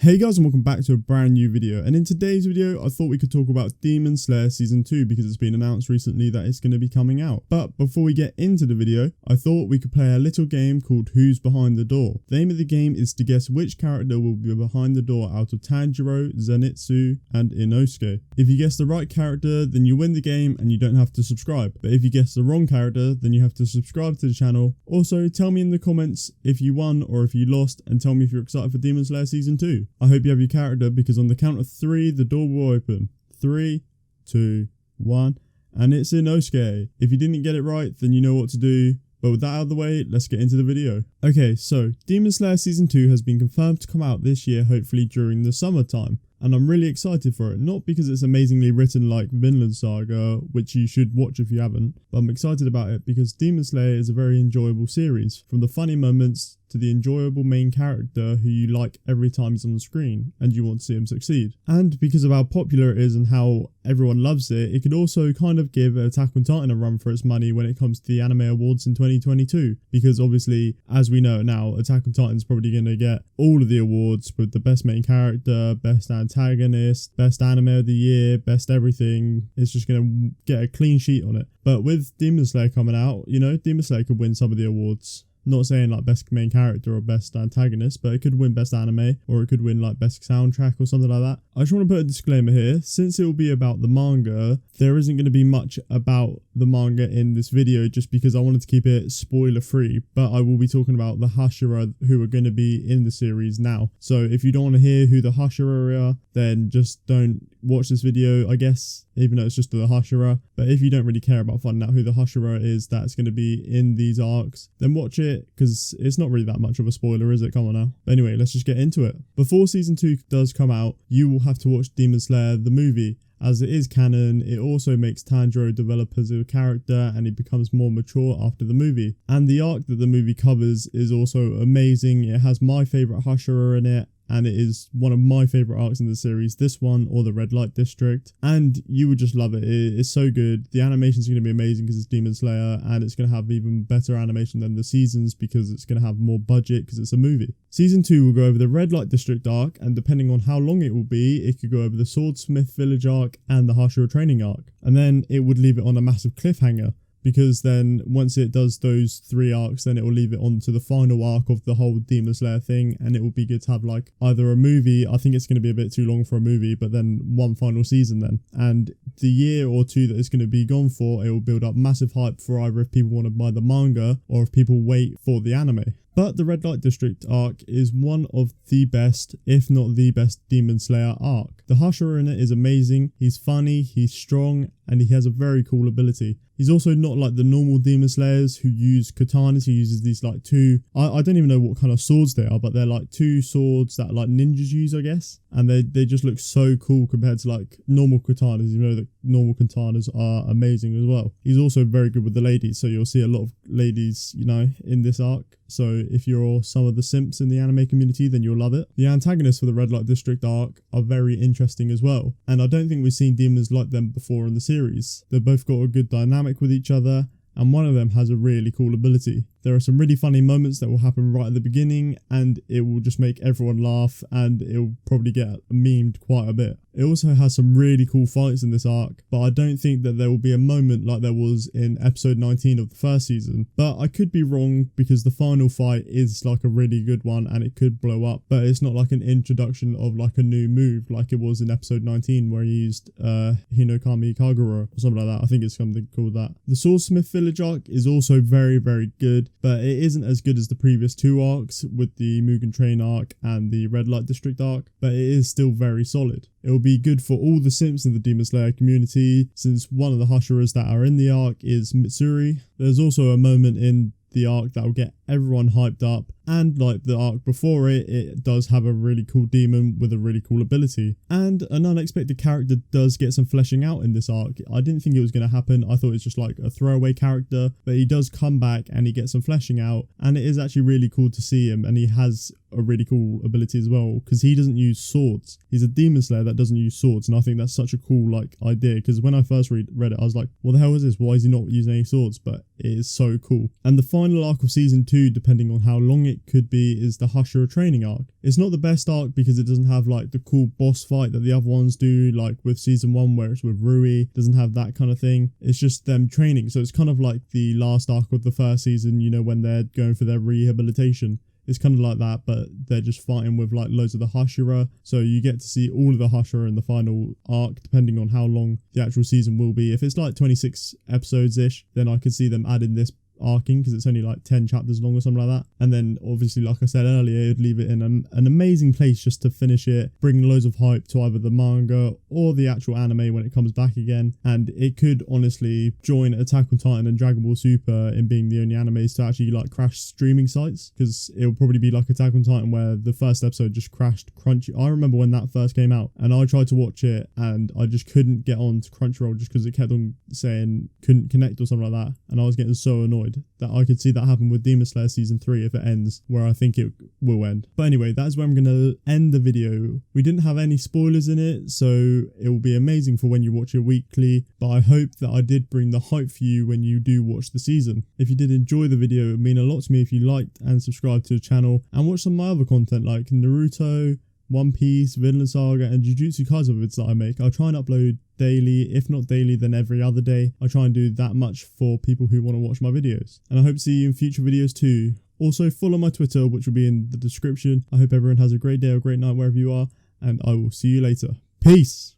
Hey guys, and welcome back to a brand new video, and in today's video I thought we could talk about Demon Slayer Season 2 because it's been announced recently that it's going to be coming out. But before we get into the video, I thought we could play a little game called Who's Behind the Door. The aim of the game is to guess which character will be behind the door out of Tanjiro, Zenitsu and Inosuke. If you guess the right character, then you win the game and you don't have to subscribe. But if you guess the wrong character, then you have to subscribe to the channel. Also, tell me in the comments if you won or if you lost, and tell me if you're excited for Demon Slayer Season 2. I hope you have your character, because on the count of 3 the door will open. 3, 2, 1, and it's Inosuke. If you didn't get it right, then you know what to do. But with that out of the way, let's get into the video. Okay, so Demon Slayer Season 2 has been confirmed to come out this year, hopefully during the summertime. And I'm really excited for it, not because it's amazingly written like Vinland Saga, which you should watch if you haven't, but I'm excited about it because Demon Slayer is a very enjoyable series, from the funny moments to the enjoyable main character who you like every time he's on the screen and you want to see him succeed. And because of how popular it is and how everyone loves it, it could also kind of give Attack on Titan a run for its money when it comes to the anime awards in 2022, because obviously, as we know now, Attack on Titan is probably going to get all of the awards with the best main character, best antagonist, best anime of the year, best everything. It's just going to get a clean sheet on it. But with Demon Slayer coming out, you know, Demon Slayer could win some of the awards. Not saying like best main character or best antagonist, but it could win best anime, or it could win like best soundtrack or something like that. I just want to put a disclaimer here. Since it will be about the manga, there isn't going to be much about the manga in this video, just because I wanted to keep it spoiler free. But I will be talking about the Hashira who are going to be in the series now. So if you don't want to hear who the Hashira are, then just don't watch this video, I guess, even though it's just the Hashira. But if you don't really care about finding out who the Hashira is that's going to be in these arcs, then watch it, because it's not really that much of a spoiler, is it? Come on now. But anyway, let's just get into it. Before Season 2 does come out, you will have to watch Demon Slayer the movie. As it is canon, it also makes Tanjiro develop as a character and he becomes more mature after the movie. And the arc that the movie covers is also amazing. It has my favourite Hashira in it, and it is one of my favourite arcs in the series, this one or the Red Light District, and you would just love it. It's so good. The animation is going to be amazing because it's Demon Slayer, and it's going to have even better animation than the seasons because it's going to have more budget because it's a movie. Season 2 will go over the Red Light District arc, and depending on how long it will be, it could go over the Swordsmith Village arc and the Hashira training arc, and then it would leave it on a massive cliffhanger. Because then once it does those 3 arcs, then it will leave it on to the final arc of the whole Demon Slayer thing, and it will be good to have like either a movie. I think it's going to be a bit too long for a movie, but then one final season then. And the year or 2 that it's going to be gone for, it will build up massive hype for either if people want to buy the manga or if people wait for the anime. But the Red Light District arc is one of the best, if not the best, Demon Slayer arc. The Hashira in it is amazing. He's funny, he's strong, and he has a very cool ability. He's also not like the normal Demon Slayers who use katanas. He uses these like 2, I don't even know what kind of swords they are, but they're like 2 swords that like ninjas use, I guess. And they just look so cool compared to like normal katanas. You know that normal katanas are amazing as well. He's also very good with the ladies, so you'll see a lot of ladies, you know, in this arc. So if you're some of the simps in the anime community, then you'll love it. The antagonists for the Red Light District arc are very interesting as well, and I don't think we've seen demons like them before in the series. They've both got a good dynamic with each other, and one of them has a really cool ability. There are some really funny moments that will happen right at the beginning, and it will just make everyone laugh, and it will probably get memed quite a bit. It also has some really cool fights in this arc, but I don't think that there will be a moment like there was in episode 19 of the first season. But I could be wrong, because the final fight is like a really good one and it could blow up, but it's not like an introduction of like a new move like it was in episode 19 where he used Hinokami Kagura or something like that. I think it's something called that. The Swordsmith Village arc is also very, very good, but it isn't as good as the previous 2 arcs with the Mugen Train arc and the Red Light District arc, but it is still very solid. It will be good for all the simps in the Demon Slayer community, since one of the Hashiras that are in the arc is Mitsuri. There's also a moment in the arc that will get everyone hyped up, and like the arc before it, it does have a really cool demon with a really cool ability, and an unexpected character does get some fleshing out in this arc. I didn't think it was going to happen. I thought it's just like a throwaway character, but he does come back and he gets some fleshing out, and it is actually really cool to see him, and he has a really cool ability as well, because he doesn't use swords. He's a demon slayer that doesn't use swords, and I think that's such a cool like idea, because when I first read it, I was like, what the hell is this? Why is he not using any swords? But it is so cool. And the final arc of season 2, depending on how long it it could be is the Hashira training arc. It's not the best arc because it doesn't have like the cool boss fight that the other ones do, like with season 1 where it's with Rui. It doesn't have that kind of thing. It's just them training. So it's kind of like the last arc of the first season, you know, when they're going for their rehabilitation. It's kind of like that, but they're just fighting with like loads of the Hashira. So you get to see all of the Hashira in the final arc, depending on how long the actual season will be. If it's like 26 episodes-ish, then I could see them adding this arcing because it's only like 10 chapters long or something like that. And then obviously, like I said earlier, it'd leave it in an amazing place just to finish it, bring loads of hype to either the manga or the actual anime when it comes back again. And it could honestly join Attack on Titan and Dragon Ball Super in being the only animes to actually like crash streaming sites, because it will probably be like Attack on Titan where the first episode just crashed Crunchy. I remember when that first came out and I tried to watch it and I just couldn't get on to Crunchyroll just because it kept on saying couldn't connect or something like that, and I was getting so annoyed that I could see that happen with Demon Slayer season 3 if it ends where I think it will end. But anyway, that's where I'm going to end the video. We didn't have any spoilers in it, so it will be amazing for when you watch it weekly, but I hope that I did bring the hype for you when you do watch the season. If you did enjoy the video, it would mean a lot to me if you liked and subscribed to the channel and watch some of my other content like Naruto, One Piece, Vinland Saga and Jujutsu Kaisen vids that I make. I try and upload daily, if not daily then every other day. I try and do that much for people who want to watch my videos, and I hope to see you in future videos too. Also follow my Twitter, which will be in the description. I hope everyone has a great day or great night wherever you are, and I will see you later. Peace!